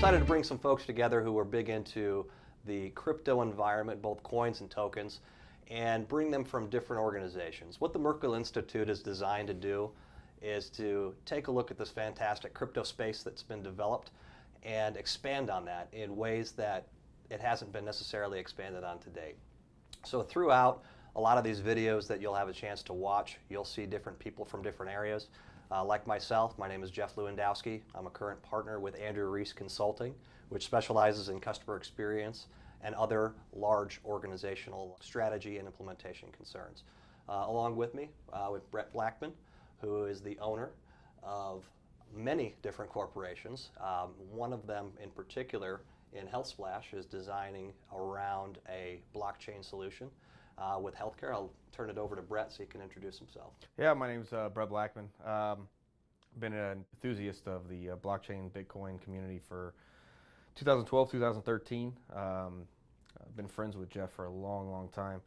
decided to bring some folks together who are big into the crypto environment, both coins and tokens, and bring them from different organizations. What the Merkle Institute is designed to do is to take a look at this fantastic crypto space that's been developed and expand on that in ways that it hasn't been necessarily expanded on to date. So throughout a lot of these videos that you'll have a chance to watch, you'll see different people from different areas. Like myself, my name is Jeff Lewandowski. I'm a current partner with Andrew Reese Consulting, which specializes in customer experience and other large organizational strategy and implementation concerns. Along with me, with Brett Blackman, who is the owner of many different corporations. One of them in particular in HealthSplash is designing around a blockchain solution with healthcare. I'll turn it over to Brett so he can introduce himself. Yeah, my name's Brett Blackman. Been an enthusiast of the blockchain Bitcoin community for 2012, 2013. I've been friends with Jeff for a long, long time.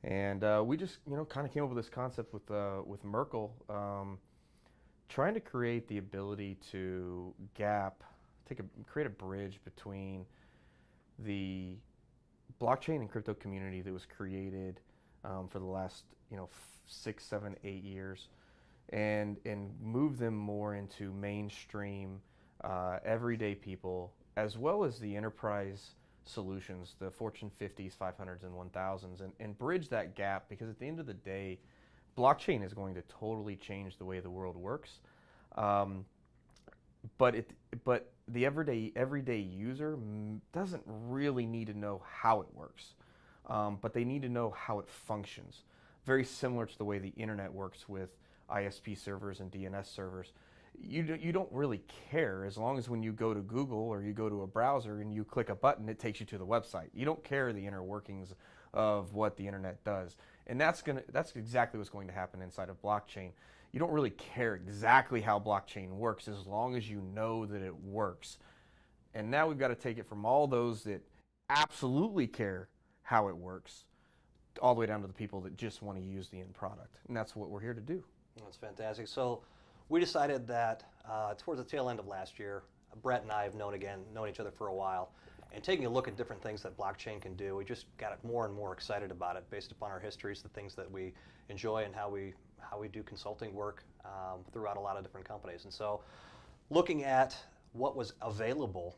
And we just, kind of came up with this concept with Merkle, trying to create the ability to create a bridge between the blockchain and crypto community that was created for the last 6, 7, 8 years, and move them more into mainstream everyday people, as well as the enterprise solutions, the Fortune 50s, 500s, and 1000s, and bridge that gap, because at the end of the day, blockchain is going to totally change the way the world works. But the everyday user doesn't really need to know how it works, but they need to know how it functions. Very similar to the way the internet works with ISP servers and DNS servers. You don't really care as long as when you go to Google or you go to a browser and you click a button, it takes you to the website. You don't care the inner workings of what the internet does, and that's exactly what's going to happen inside of blockchain. You don't really care exactly how blockchain works as long as you know that it works. And now we've got to take it from all those that absolutely care how it works all the way down to the people that just want to use the end product. And that's what we're here to do. That's fantastic. So we decided that towards the tail end of last year, Brett and I have known each other for a while, and taking a look at different things that blockchain can do, we just got more and more excited about it based upon our histories, the things that we enjoy, and how we do consulting work throughout a lot of different companies. And so looking at what was available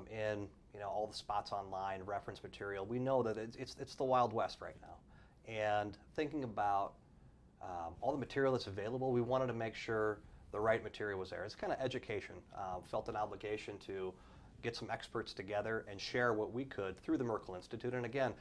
in all the spots online, reference material, we know that it's the Wild West right now. And thinking about all the material that's available, we wanted to make sure the right material was there. It's kind of education. Felt an obligation to get some experts together and share what we could through the Merkle Institute. And again,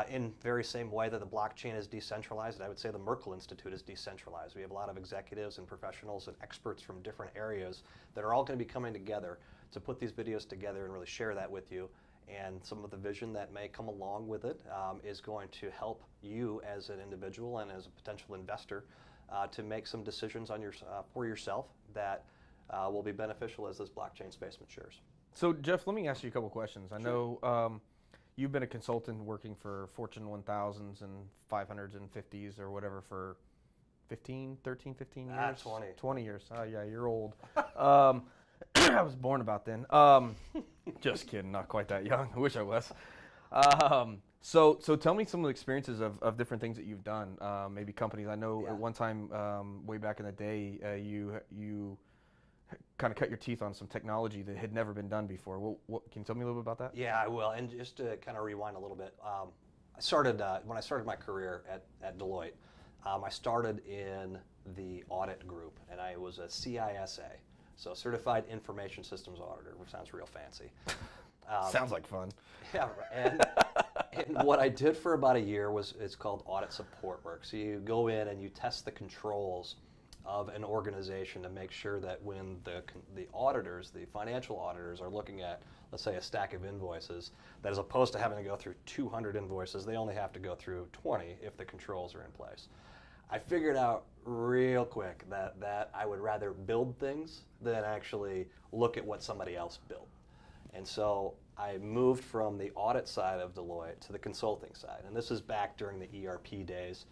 in very same way that the blockchain is decentralized, I would say the Merkle Institute is decentralized. We have a lot of executives and professionals and experts from different areas that are all going to be coming together to put these videos together and really share that with you. And some of the vision that may come along with it is going to help you as an individual and as a potential investor to make some decisions on for yourself that will be beneficial as this blockchain space matures. So Jeff, let me ask you a couple questions. I know you've been a consultant working for Fortune 1000s and 500s and 50s or whatever for 13, 15 years? 20. 20 years. Oh yeah, you're old. I was born about then. Just kidding, not quite that young. I wish I was. So tell me some of the experiences of different things that you've done. Maybe companies. I know at one time, way back in the day, you kind of cut your teeth on some technology that had never been done before. Can you tell me a little bit about that? Yeah, I will. And just to kind of rewind a little bit, when I started my career at Deloitte, I started in the audit group, and I was a CISA, so Certified Information Systems Auditor, which sounds real fancy. Sounds like fun. Yeah, and what I did for about a year it's called audit support work. So you go in and you test the controls of an organization to make sure that when the auditors, the financial auditors, are looking at, let's say, a stack of invoices, that as opposed to having to go through 200 invoices, they only have to go through 20 if the controls are in place. I figured out real quick that I would rather build things than actually look at what somebody else built. And so I moved from the audit side of Deloitte to the consulting side. And this is back during the ERP days.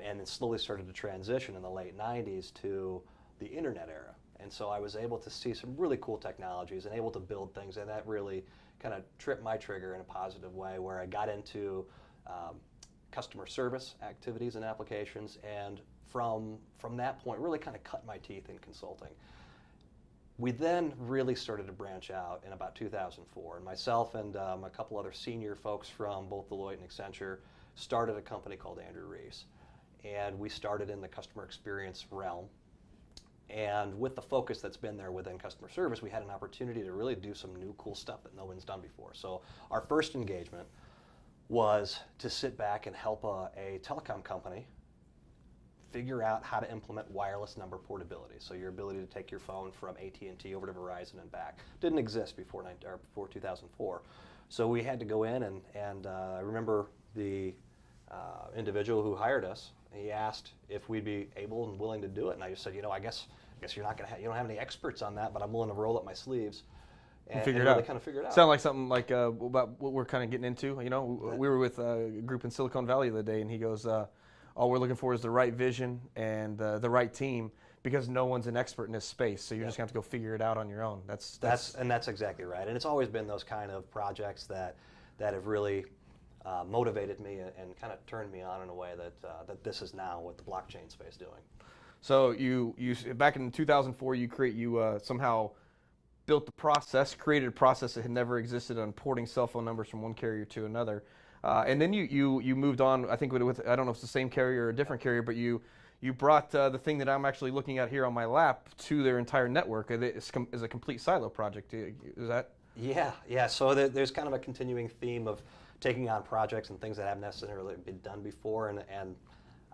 And it slowly started to transition in the late 90s to the internet era. And so I was able to see some really cool technologies and able to build things, and that really kind of tripped my trigger in a positive way, where I got into customer service activities and applications, and from that point really kind of cut my teeth in consulting. We then really started to branch out in about 2004, and myself and a couple other senior folks from both Deloitte and Accenture started a company called Andrew Rees. And we started in the customer experience realm. And with the focus that's been there within customer service, we had an opportunity to really do some new cool stuff that no one's done before. So our first engagement was to sit back and help a telecom company figure out how to implement wireless number portability. So your ability to take your phone from AT&T over to Verizon and back didn't exist before 2004. So we had to go in, and I remember the individual who hired us. He asked if we'd be able and willing to do it, and I just said, I guess you're not you don't have any experts on that, but I'm willing to roll up my sleeves and figure it really out. kind of figure it out. Sound like something like about what we're kind of getting into. We were with a group in Silicon Valley the other day, and he goes, all we're looking for is the right vision and the right team, because no one's an expert in this space, so you're just going to have to go figure it out on your own. That's exactly right, and it's always been those kind of projects that have really motivated me and kind of turned me on in a way that this is now what the blockchain space is doing. So you back in 2004, you somehow built the process, created a process that had never existed on porting cell phone numbers from one carrier to another, and then you moved on. I think with I don't know if it's the same carrier or a different carrier, but you brought the thing that I'm actually looking at here on my lap to their entire network. It's a complete silo project. Is that? Yeah. So there's kind of a continuing theme of taking on projects and things that haven't necessarily been done before, and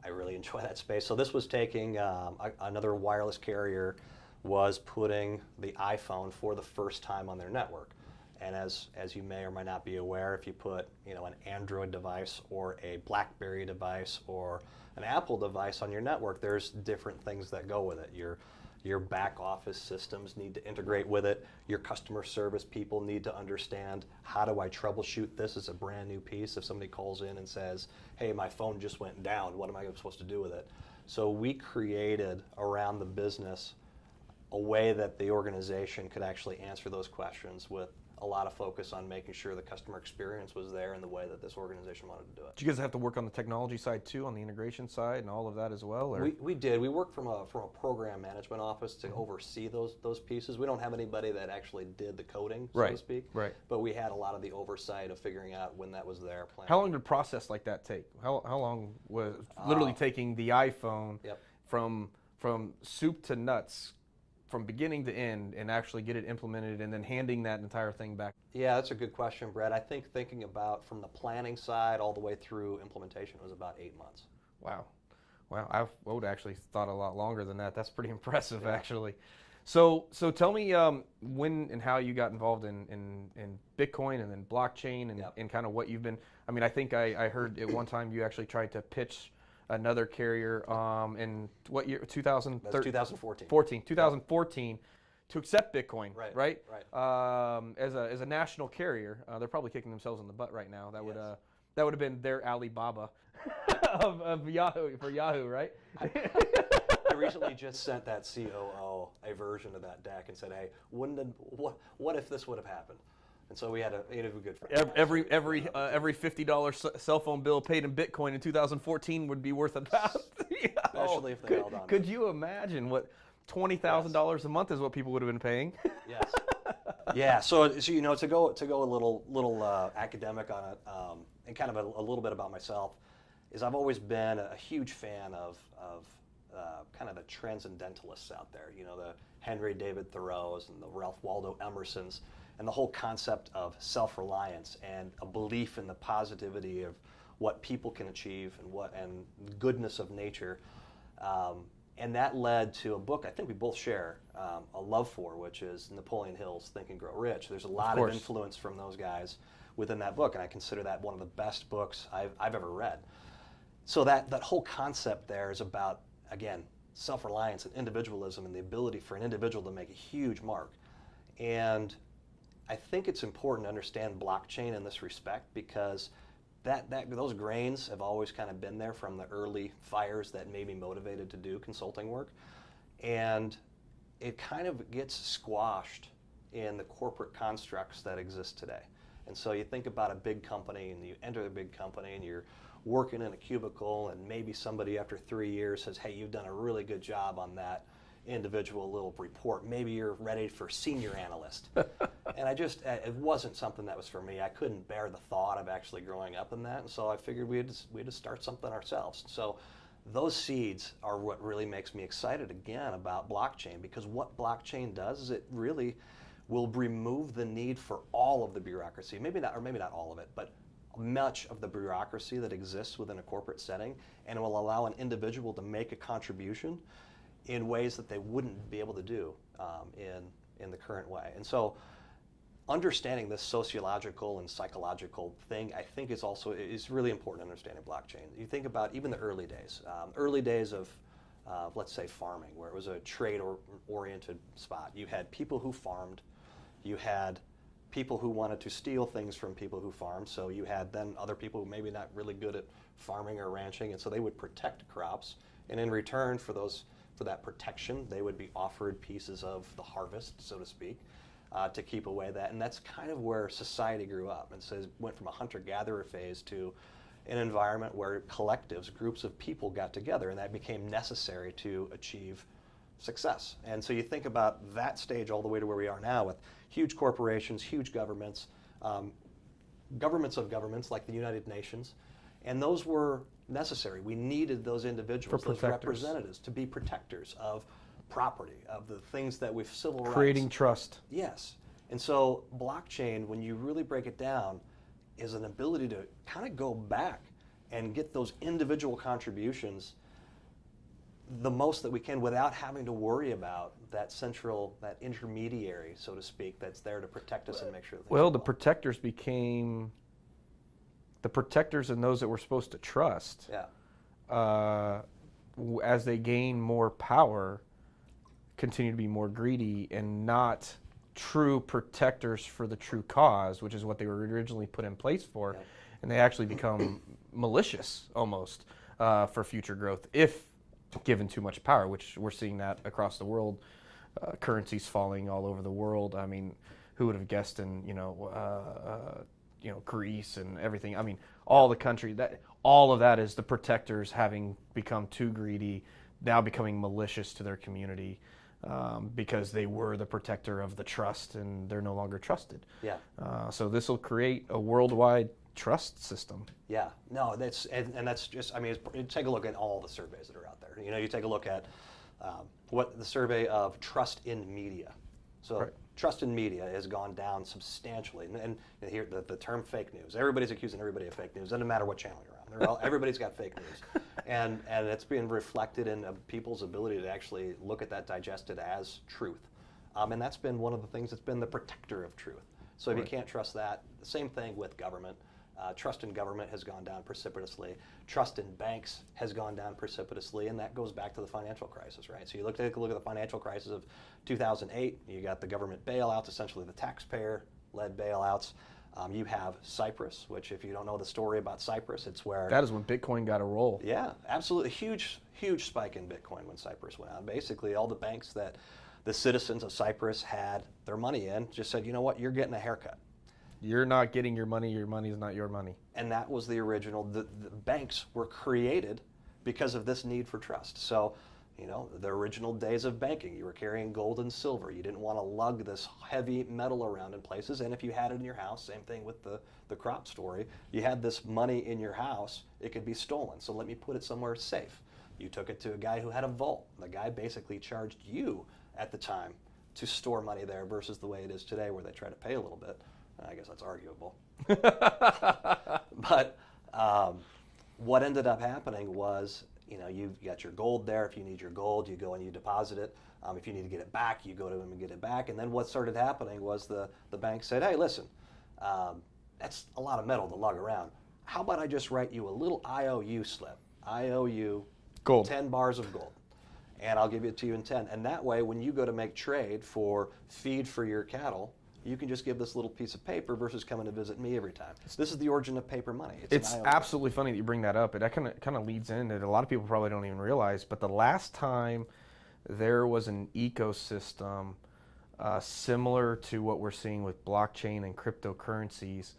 I really enjoy that space. So this was taking another wireless carrier was putting the iPhone for the first time on their network. And as you may or may not be aware, if you put an Android device or a BlackBerry device or an Apple device on your network, there's different things that go with it. Your back office systems need to integrate with it. Your customer service people need to understand, how do I troubleshoot this as a brand new piece? If somebody calls in and says, hey, my phone just went down, what am I supposed to do with it? So we created around the business a way that the organization could actually answer those questions with a lot of focus on making sure the customer experience was there in the way that this organization wanted to do it. Did you guys have to work on the technology side too, on the integration side and all of that as well? Or? We did. We worked from a program management office to oversee those pieces. We don't have anybody that actually did the coding, so to speak. Right. But we had a lot of the oversight of figuring out when that was there. How long did a process like that take? How long was literally taking the iPhone from soup to nuts, from beginning to end, and actually get it implemented and then handing that entire thing back? Yeah, that's a good question, Brett. I think thinking about from the planning side all the way through implementation was about 8 months. Wow. I would actually thought a lot longer than that. That's pretty impressive, actually. So tell me when and how you got involved in Bitcoin and then blockchain and kind of what you've been. I mean, I think I heard at one time you actually tried to pitch another carrier in what year? 2013? 2014. 2014 to accept Bitcoin, right? Right. As a national carrier, they're probably kicking themselves in the butt right now. That would have been their Alibaba of Yahoo for Yahoo, right? I recently just sent that COO a version of that deck and said, hey, what if this would have happened? And so we had a good friend. Every $50 cell phone bill paid in Bitcoin in 2014 would be worth about. Especially if they held on. Could you imagine what $20,000 a month is what people would have been paying? Yes. Yeah. So to go a little academic on it, and kind of a little bit about myself, is I've always been a huge fan of kind of the transcendentalists out there. The Henry David Thoreaus and the Ralph Waldo Emersons. And the whole concept of self-reliance and a belief in the positivity of what people can achieve and goodness of nature. And that led to a book I think we both share a love for, which is Napoleon Hill's Think and Grow Rich. There's a lot of influence from those guys within that book, and I consider that one of the best books I've ever read. So that whole concept there is about, again, self-reliance and individualism and the ability for an individual to make a huge mark. And I think it's important to understand blockchain in this respect, because those grains have always kind of been there from the early fires that made me motivated to do consulting work. And it kind of gets squashed in the corporate constructs that exist today. And so you think about a big company, and you enter a big company, and you're working in a cubicle, and maybe somebody after 3 years says, hey, you've done a really good job on that individual little report. Maybe you're ready for senior analyst. And it wasn't something that was for me. I couldn't bear the thought of actually growing up in that, and so I figured we had to start something ourselves. So those seeds are what really makes me excited again about blockchain, because what blockchain does is it really will remove the need for all of the bureaucracy, maybe not all of it, but much of the bureaucracy that exists within a corporate setting, and it will allow an individual to make a contribution in ways that they wouldn't be able to do in the current way. And so understanding this sociological and psychological thing, I think is really important in understanding blockchain. You think about even the early days of let's say farming, where it was a trade-oriented spot. You had people who farmed, you had people who wanted to steal things from people who farmed, so you had then other people who maybe not really good at farming or ranching, and so they would protect crops, and in return for that protection, they would be offered pieces of the harvest, so to speak, to keep away that. And that's kind of where society grew up. And so it went from a hunter-gatherer phase to an environment where collectives, groups of people got together, and that became necessary to achieve success. And so you think about that stage all the way to where we are now with huge corporations, huge governments, governments of governments like the United Nations, and those were necessary. We needed those individuals, those representatives, to be protectors of property, of the things that we've civil rights. Creating trust. Yes. And so blockchain, when you really break it down, is an ability to kind of go back and get those individual contributions the most that we can without having to worry about that intermediary, so to speak, that's there to protect us and make sure that well, the protectors became the protectors and those that we're supposed to trust. Yeah. As they gain more power, continue to be more greedy and not true protectors for the true cause, which is what they were originally put in place for. Yeah. And they actually become malicious almost for future growth if given too much power, which we're seeing that across the world. Currencies falling all over the world. I mean, who would have guessed in Greece and everything? I mean, all the country, all of that is the protectors having become too greedy, now becoming malicious to their community because they were the protector of the trust and they're no longer trusted. Yeah. So this will create a worldwide trust system. Yeah, no, that's just, I mean, take a look at all the surveys that are out there. You know, you take a look at what the survey of trust in media. So right. Trust in media has gone down substantially. And here, the term fake news, everybody's accusing everybody of fake news. Doesn't matter what channel you're on. Everybody's got fake news. And it's being reflected in people's ability to actually look at that, digest it as truth. And that's been one of the things that's been the protector of truth. So if right. you can't trust that, the same thing with government. Trust in government has gone down precipitously. Trust in banks has gone down precipitously, and that goes back to the financial crisis, right? So you take a look at the financial crisis of 2008. You got the government bailouts, essentially the taxpayer-led bailouts. You have Cyprus, which if you don't know the story about Cyprus, it's where... That is when Bitcoin got a roll. Yeah, absolutely. Huge spike in Bitcoin when Cyprus went out. Basically, all the banks that the citizens of Cyprus had their money in just said, you know what, you're getting a haircut. You're not getting your money is not your money. And that was the original, the banks were created because of this need for trust. So, you know, the original days of banking, you were carrying gold and silver. You didn't want to lug this heavy metal around in places. And if you had it in your house, same thing with the crop story, you had this money in your house, it could be stolen. So let me put it somewhere safe. You took it to a guy who had a vault. The guy basically charged you at the time to store money there versus the way it is today where they try to pay a little bit. I guess that's arguable. But what ended up happening was, you know, you've got your gold there. If you need your gold, you go and you deposit it. If you need to get it back, you go to them and get it back. And then what started happening was the bank said, hey, listen, that's a lot of metal to lug around. How about I just write you a little IOU slip? IOU, gold. 10 bars of gold. And I'll give it to you in 10. And that way, when you go to make trade for feed for your cattle, you can just give this little piece of paper versus coming to visit me every time. This is the origin of paper money. It's absolutely funny that you bring that up. It kind of leads in that a lot of people probably don't even realize, but the last time there was an ecosystem similar to what we're seeing with blockchain and cryptocurrencies,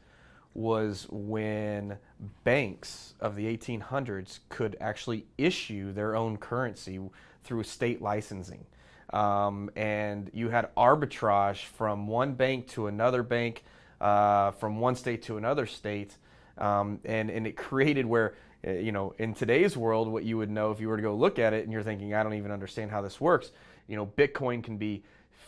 was when banks of the 1800s could actually issue their own currency through state licensing. And you had arbitrage from one bank to another bank, from one state to another state, and it created where, in today's world, what you would know if you were to go look at it and you're thinking, I don't even understand how this works. Bitcoin can be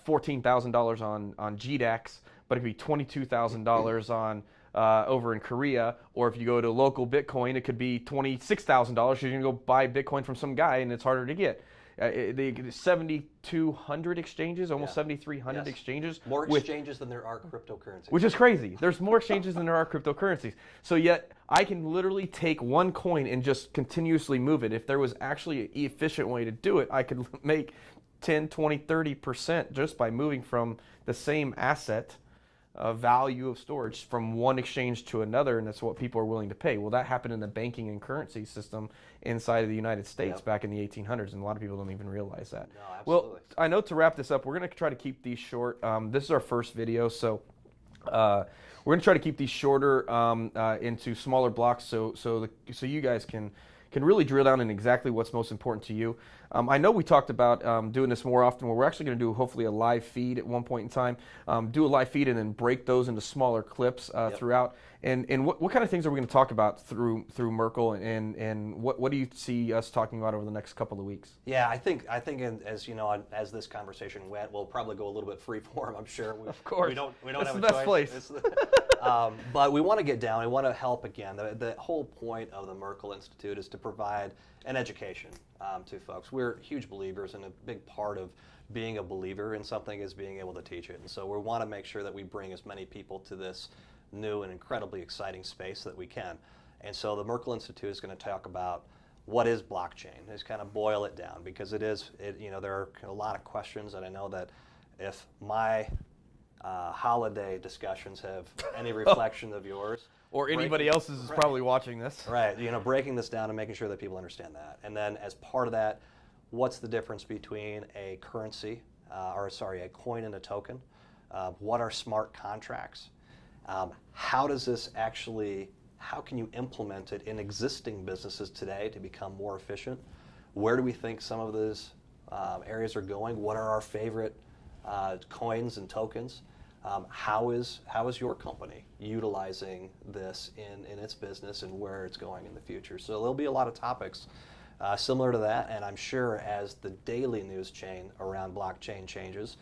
$14,000 on GDAX, but it could be $22,000 on over in Korea, or if you go to local Bitcoin, it could be $26,000. You're going to go buy Bitcoin from some guy, and it's harder to get. The 7,200 exchanges, almost 7,300 exchanges. More exchanges than there are cryptocurrencies. Which is crazy. There's more exchanges than there are cryptocurrencies. So yet, I can literally take one coin and just continuously move it. If there was actually an efficient way to do it, I could make 10, 20, 30% just by moving from the same asset value of storage from one exchange to another, and that's what people are willing to pay. Well, that happened in the banking and currency system inside of the United States back in the 1800s, and a lot of people don't even realize that. No, absolutely. Well, I know to wrap this up, we're going to try to keep these short. This is our first video, so we're going to try to keep these shorter into smaller blocks, so you guys can really drill down in exactly what's most important to you. I know we talked about doing this more often, where we're actually going to do hopefully a live feed at one point in time, do a live feed and then break those into smaller clips throughout. And what kind of things are we going to talk about through Merkle, and what do you see us talking about over the next couple of weeks? Yeah, I think as this conversation went, we'll probably go a little bit free form. I'm sure. Of course, we don't it's have the a best choice. place. But we want to get down. We want to help again. The whole point of the Merkle Institute is to provide an education to folks. We're huge believers, and a big part of being a believer in something is being able to teach it. And so we want to make sure that we bring as many people to this new and incredibly exciting space that we can. And so the Merkle Institute is going to talk about what is blockchain. Just kind of boil it down, because there are a lot of questions, and I know that if my holiday discussions have any reflection of yours, or anybody else's is probably watching this. Right, breaking this down and making sure that people understand that. And then as part of that, what's the difference between a currency, a coin and a token? What are smart contracts? How can you implement it in existing businesses today to become more efficient? Where do we think some of those areas are going? What are our favorite coins and tokens? How is your company utilizing this in its business, and where it's going in the future? So there'll be a lot of topics similar to that, and I'm sure as the daily news chain around blockchain changes,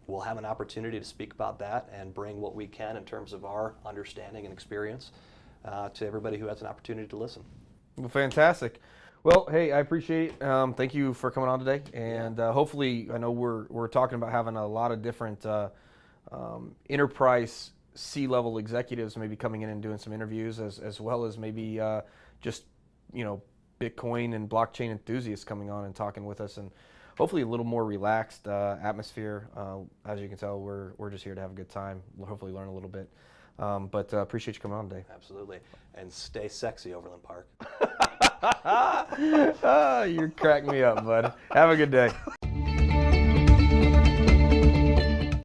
we'll have an opportunity to speak about that and bring what we can in terms of our understanding and experience to everybody who has an opportunity to listen. Well, fantastic. Well, hey, I appreciate it. Thank you for coming on today, and hopefully, I know we're talking about having a lot of different enterprise C-level executives maybe coming in and doing some interviews, as well as maybe just Bitcoin and blockchain enthusiasts coming on and talking with us, and hopefully a little more relaxed atmosphere. As you can tell, we're just here to have a good time. We'll hopefully learn a little bit. But appreciate you coming on today. Absolutely. And stay sexy, Overland Park. You're cracking me up, bud. Have a good day.